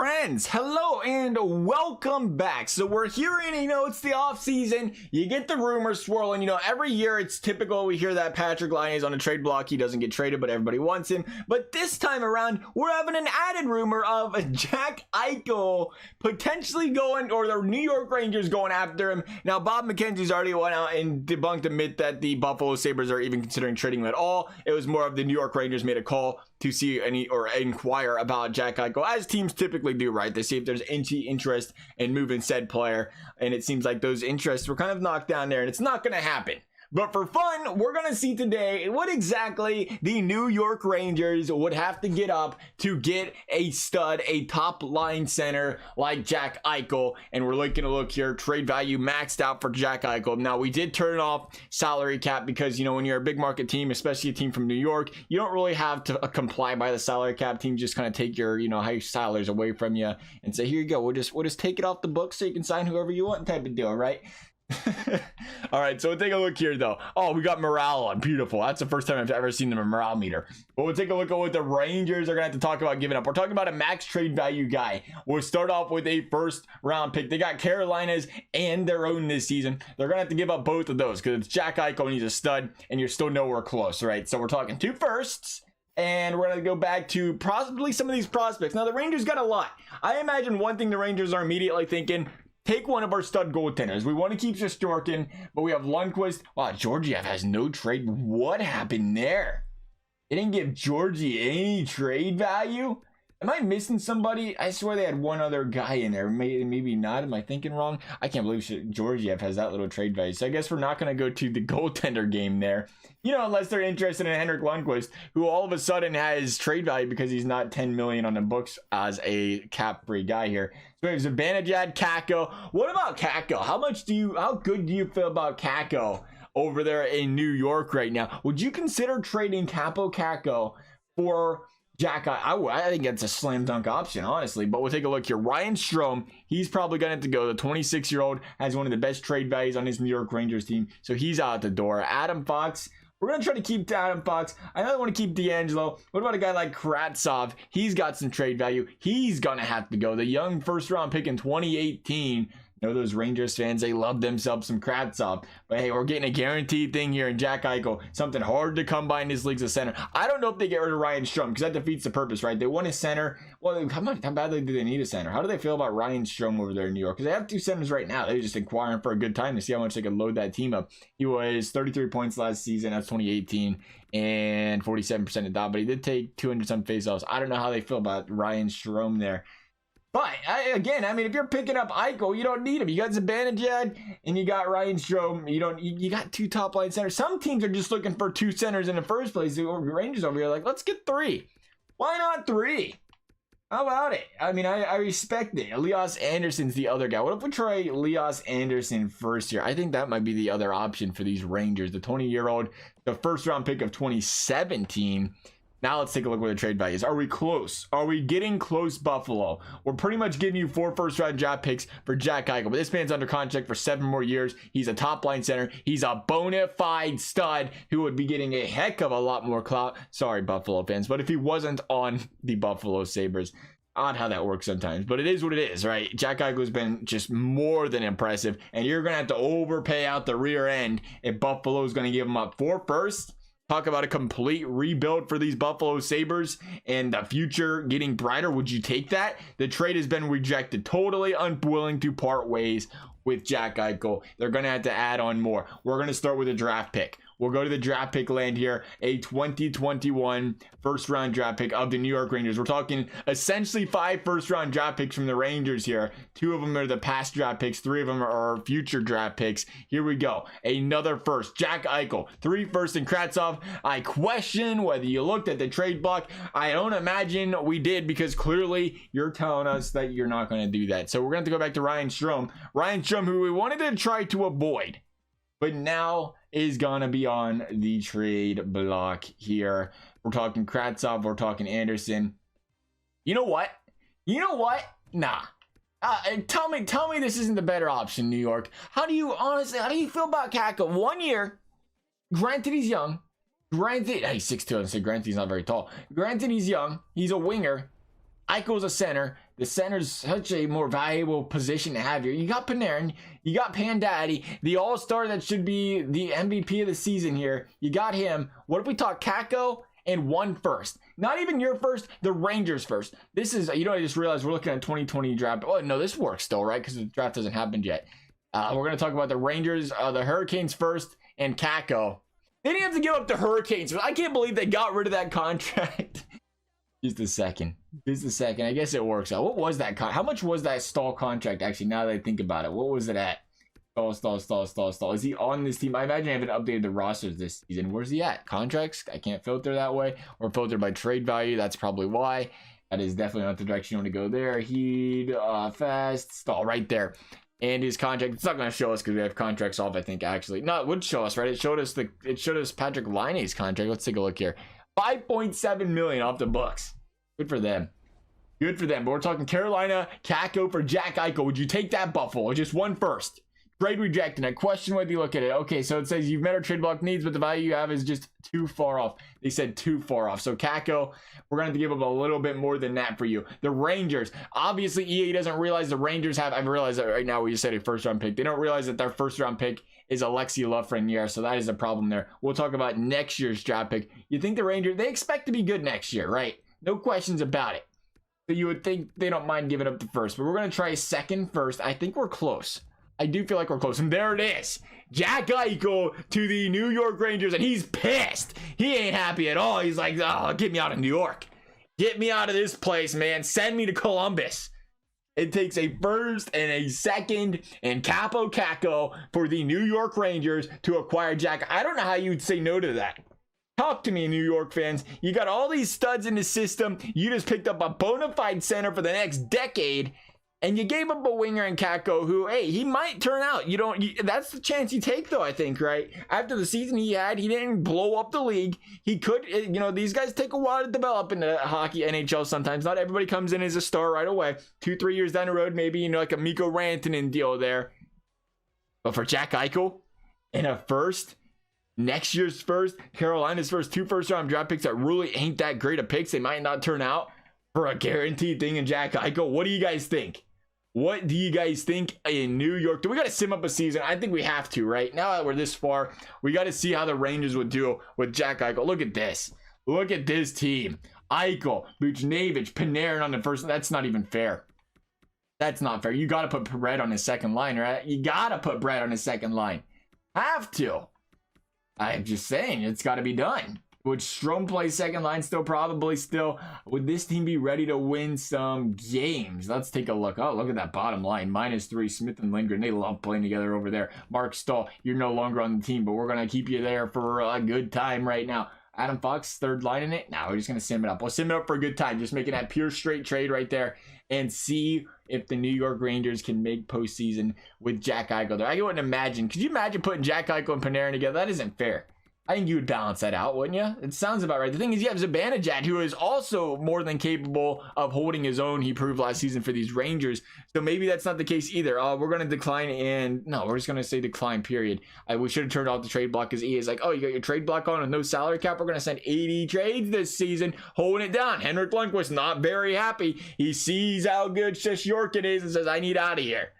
friends, hello and welcome back. So we're hearing, it's the off season. You get the rumors swirling. Every year it's typical. We hear that Patrick Laine is on a trade block. He doesn't get traded, but everybody wants him. But this time around, we're having an added rumor of Jack Eichel potentially going, or the New York Rangers going after him. Now, Bob McKenzie's already went out and debunked the myth that the Buffalo Sabres are even considering trading him at all. It was more of the New York Rangers made a call to see any or inquire about Jack Eichel, as teams typically do, right? They see if there's any interest in moving said player, and it seems like those interests were kind of knocked down there, and it's not going to happen. But for fun, we're going to see today what exactly the New York Rangers would have to get up to get a stud, a top line center like Jack Eichel. And we're looking to look here, trade value maxed out for Jack Eichel. Now, we did turn off salary cap because, when you're a big market team, especially a team from New York, you don't really have to comply by the salary cap. Teams just kind of take your, high salaries away from you and say, here you go. We'll just take it off the books so you can sign whoever you want type of deal, right? All right, so we'll take a look here though. Oh, we got morale on. Beautiful. That's the first time I've ever seen the morale meter. But we'll take a look at what the Rangers are gonna have to talk about giving up. We're talking about a max trade value guy. We'll start off with a first round pick. They got Carolina's and their own this season. They're gonna have to give up both of those because it's Jack Eichel and he's a stud, and you're still nowhere close, right? So we're talking 2 firsts. And we're going to go back to possibly some of these prospects. Now, the Rangers got a lot. I imagine one thing the Rangers are immediately thinking, take one of our stud goaltenders. We want to keep Shesterkin, but we have Lundqvist. Wow, Georgiev has no trade. What happened there? They didn't give Georgie any trade value? Am I missing somebody? I swear they had one other guy in there. Maybe not. Am I thinking wrong? I can't believe Georgiev has that little trade value. So I guess we're not going to go to the goaltender game there. Unless they're interested in Henrik Lundqvist, who all of a sudden has trade value because he's not $10 million on the books as a cap-free guy here. So we have Zibanejad, Kakko. What about Kakko? How good do you feel about Kakko over there in New York right now? Would you consider trading Kaapo Kakko for Jack? I think that's a slam dunk option, honestly. But we'll take a look here. Ryan Strome, he's probably going to have to go. The 26-year-old has one of the best trade values on his New York Rangers team, so he's out the door. Adam Fox, we're going to try to keep Adam Fox. I know I want to keep D'Angelo. What about a guy like Kravtsov? He's got some trade value. He's going to have to go. The young first-round pick in 2018. Those Rangers fans, they love themselves some Kravtsov. But hey, we're getting a guaranteed thing here in Jack Eichel. Something hard to come by in this league's a center. I don't know if they get rid of Ryan Strome because that defeats the purpose, right? They want a center. Well, how badly do they need a center? How do they feel about Ryan Strome over there in New York? Because they have 2 centers right now. They're just inquiring for a good time to see how much they can load that team up. He was 33 points last season. That's 2018. And 47% of that. But he did take 200 some faceoffs. I don't know how they feel about Ryan Strome there. But, again, if you're picking up Eichel, you don't need him. You got Zibanejad and you got Ryan Strome. You got 2 top-line centers. Some teams are just looking for 2 centers in the first place. The Rangers over here are like, let's get 3. Why not 3? How about it? I respect it. Elias Anderson's the other guy. What if we try Elias Anderson first here? I think that might be the other option for these Rangers. The 20-year-old, the first-round pick of 2017. Now let's take a look where the trade value is. Are we close? Are we getting close, Buffalo? We're pretty much giving you 4 first-round draft picks for Jack Eichel. But this man's under contract for 7 more years. He's a top-line center. He's a bona fide stud who would be getting a heck of a lot more clout. Sorry, Buffalo fans. But if he wasn't on the Buffalo Sabres, odd how that works sometimes. But it is what it is, right? Jack Eichel has been just more than impressive. And you're going to have to overpay out the rear end if Buffalo's going to give him up 4 firsts. Talk about a complete rebuild for these Buffalo Sabres and the future getting brighter. Would you take that? The trade has been rejected. Totally unwilling to part ways with Jack Eichel. They're going to have to add on more. We're going to start with a draft pick. We'll go to the draft pick land here. A 2021 first-round draft pick of the New York Rangers. We're talking essentially 5 first-round draft picks from the Rangers here. 2 of them are the past draft picks. 3 of them are future draft picks. Here we go. Another first. Jack Eichel. 3 firsts in Kravtsov. I question whether you looked at the trade block. I don't imagine we did because clearly you're telling us that you're not going to do that. So we're going to have to go back to Ryan Strome. Ryan Strome, who we wanted to try to avoid, but now is gonna be on the trade block here. We're talking Kravtsov, we're talking Anderson. You know what? Nah. Tell me this isn't the better option, New York. How do you feel about Kakko? 1 year. Granted, he's young. Granted, he's 6'2", and say granted he's not very tall. Granted, he's young. He's a winger. Eichel's a center. The center's such a more valuable position to have here. You got Panarin, you got Pandaddy, the all-star that should be the MVP of the season here. You got him. What if we talk Kakko and 1 first? Not even your first, the Rangers first. This is, I just realized we're looking at 2020 draft. Oh, no, this works still, right? Because the draft hasn't happened yet. We're going to talk about the Rangers, the Hurricanes first, and Kakko. They didn't have to give up the Hurricanes. I can't believe they got rid of that contract. Just a second. I guess it works out. What was that? How much was that Stahl contract, actually, now that I think about it? What was it at? Stahl. Is he on this team? I imagine I haven't updated the rosters this season. Where's he at? Contracts? I can't filter that way. Or filter by trade value. That's probably why. That is definitely not the direction you want to go there. Heed, fast, Stahl, right there. And his contract, it's not going to show us because we have contracts off, I think, actually. No, it would show us, right? It showed us Patrick Laine's contract. Let's take a look here. $5.7 million off the books. Good for them. But we're talking Carolina, Kakko for Jack Eichel. Would you take that, Buffalo? Just 1 first. Trade rejected. I question whether you look at it. Okay, so it says you've met our trade block needs, but the value you have is just too far off. They said too far off. So Kakko, we're going to have to give up a little bit more than that for you. The Rangers. Obviously, EA doesn't realize the Rangers have, I've realized that right now we just said a first-round pick. They don't realize that their first-round pick is Alexei Lafreniere, so that is a problem there. We'll talk about next year's draft pick. You think the Rangers, they expect to be good next year, right? No questions about it. So you would think they don't mind giving up the first, but we're going to try second first. I think we're close. I do feel like we're close. And there it is. Jack Eichel to the New York Rangers, and he's pissed. He ain't happy at all. He's like, oh, get me out of New York. Get me out of this place, man. Send me to Columbus. It takes a first and a second and Capo Kakko for the New York Rangers to acquire Jack. I don't know how you'd say no to that. Talk to me, New York fans. You got all these studs in the system. You just picked up a bona fide center for the next decade, and you gave up a winger in Kakko who, hey, he might turn out. That's the chance you take, though, I think, right? After the season he had, he didn't blow up the league. He could, these guys take a while to develop in the hockey NHL sometimes. Not everybody comes in as a star right away. 2-3 years down the road, maybe, like a Mikko Rantanen deal there. But for Jack Eichel, in a first, next year's first, Carolina's first, 2 first-round draft picks that really ain't that great of picks. They might not turn out for a guaranteed thing in Jack Eichel. What do you guys think? What do you guys think in New York? Do we got to sim up a season? I think we have to, right? Now that we're this far, we got to see how the Rangers would do with Jack Eichel. Look at this. Look at this team. Eichel, Buchnevich, Panarin on the first. That's not even fair. That's not fair. You got to put Brett on his second line, right? You got to put Brett on his second line. Have to. I'm just saying, it's got to be done. Would Strome play second line still? Probably still. Would this team be ready to win some games? Let's take a look. Oh, look at that bottom line. -3, Smith and Lindgren. They love playing together over there. Mark Stahl, you're no longer on the team, but we're going to keep you there for a good time right now. Adam Fox, third line in it. Now we're just going to sim it up. We'll sim it up for a good time. Just making that pure straight trade right there and see if the New York Rangers can make postseason with Jack Eichel there. I wouldn't imagine. Could you imagine putting Jack Eichel and Panarin together? That isn't fair. I think you would balance that out, wouldn't you? It sounds about right. The thing is, you have Zibanejad, who is also more than capable of holding his own. He proved last season for these Rangers. So maybe that's not the case either. We're going to decline and... No, we're just going to say decline, period. We should have turned off the trade block because EA is like, oh, you got your trade block on with no salary cap? We're going to send 80 trades this season, holding it down. Henrik Lundqvist not very happy. He sees how good Shesterkin is and says, I need out of here.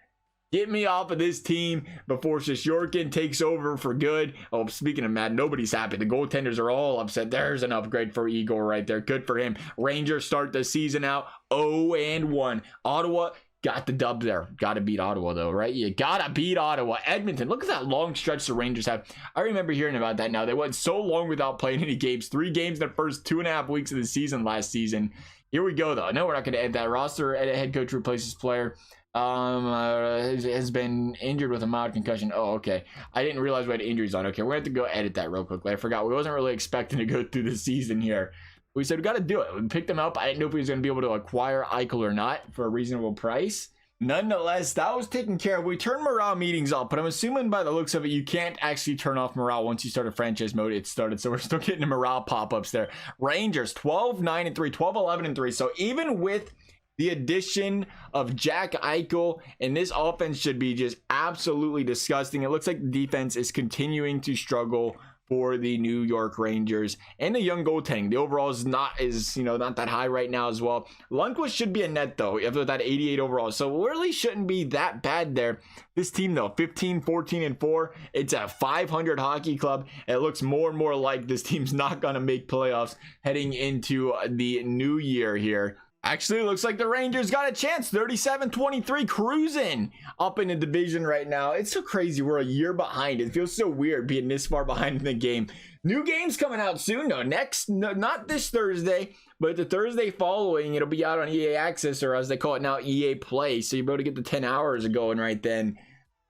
Get me off of this team before Shesterkin takes over for good. Oh, speaking of Matt, nobody's happy. The goaltenders are all upset. There's an upgrade for Igor right there. Good for him. Rangers start the season out 0-1. Ottawa got the dub there. Got to beat Ottawa, though, right? You got to beat Ottawa. Edmonton, look at that long stretch the Rangers have. I remember hearing about that now. They went so long without playing any games. 3 games in the first 2.5 weeks of the season last season. Here we go, though. No, we're not going to add that roster. Head coach replaces player. Has been injured with a mild concussion. Oh, okay. I didn't realize we had injuries on. Okay, we're gonna have to go edit that real quickly. I forgot. We wasn't really expecting to go through the season here. We said we got to do it. We picked him up. I didn't know if he was going to be able to acquire Eichel or not for a reasonable price. Nonetheless, that was taken care of. We turned morale meetings off, but I'm assuming by the looks of it, you can't actually turn off morale once you start a franchise mode. It started, so we're still getting the morale pop-ups there. Rangers 12-9-3, 12-11-3. So even with the addition of Jack Eichel, and this offense should be just absolutely disgusting. It looks like the defense is continuing to struggle for the New York Rangers. And the young goaltending, the overall is not that high right now as well. Lundqvist should be a net though, after that 88 overall, so really shouldn't be that bad there. This team though, 15, 14, and 4. It's a 500 hockey club. It looks more and more like this team's not gonna make playoffs heading into the new year here. Actually, it looks like the Rangers got a chance. 37-23, cruising up in the division right now. It's so crazy. We're a year behind. It feels so weird being this far behind in the game. New games coming out soon, though. Not this Thursday, but the Thursday following. It'll be out on EA Access, or as they call it now, EA Play. So you'll be able to get the 10 hours going right then.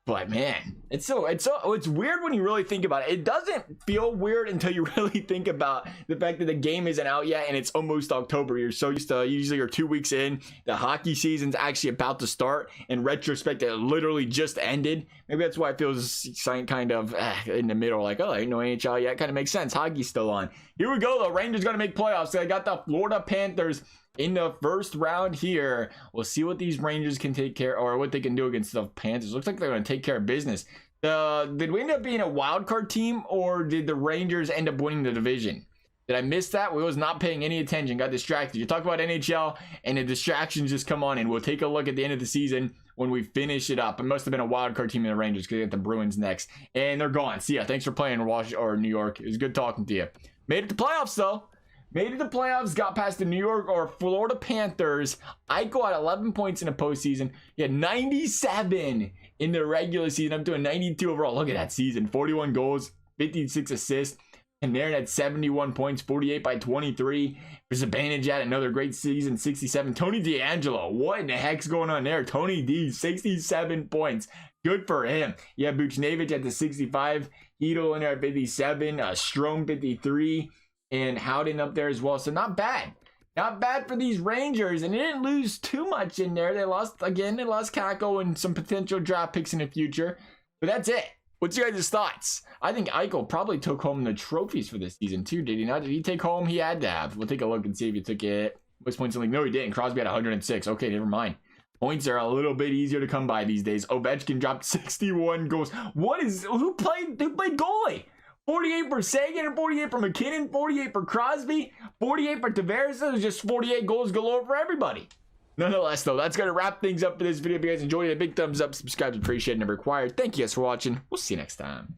But man, it's weird when you really think about it. It doesn't feel weird until you really think about the fact that the game isn't out yet and it's almost October. You're so used to, usually you're 2 weeks in, the hockey season's actually about to start. In retrospect, it literally just ended. Maybe that's why it feels kind of in the middle, like, oh, ain't no NHL yet. Kind of makes sense. Hockey's still on. Here we go though. Rangers gonna make playoffs. So I got the Florida Panthers in the first round here. We'll see what these Rangers can take care, or what they can do against the Panthers. Looks like they're going to take care of business. Did we end up being a wild card team, or did the Rangers end up winning the division? Did I miss that? We was not paying any attention. Got distracted. You talk about NHL and the distractions just come on, and we'll take a look at the end of the season when we finish it up. It must have been a wild card team in the Rangers because they got the Bruins next, and they're gone. See ya. Thanks for playing Washington or New York. It was good talking to you. Made it to playoffs though. Made it to playoffs, got past the New York or Florida Panthers. Eichel had 11 points in the postseason. He had 97 in the regular season. I'm doing 92 overall. Look at that season. 41 goals, 56 assists. And Panarin had 71 points, 48 by 23. Zibanejad had another great season, 67. Tony DeAngelo, what in the heck's going on there? Tony D, 67 points. Good for him. Yeah, Buchnevich at the 65. Hedl in there at 57. Strome 53. And Howden up there as well. So not bad. Not bad for these Rangers. And they didn't lose too much in there. They lost Kako and some potential draft picks in the future. But that's it. What's your guys' thoughts? I think Eichel probably took home the trophies for this season too, did he not? Did he take home? He had to have. We'll take a look and see if he took it. Most points in the league? No, he didn't. Crosby had 106. Okay, never mind. Points are a little bit easier to come by these days. Ovechkin dropped 61 goals. Who played goalie? 48 for Sagan and 48 for McKinnon, 48 for Crosby, 48 for Tavares. It was just 48 goals galore for everybody. Nonetheless, though, that's going to wrap things up for this video. If you guys enjoyed it, a big thumbs up, subscribe, appreciated, and required. Thank you guys for watching. We'll see you next time.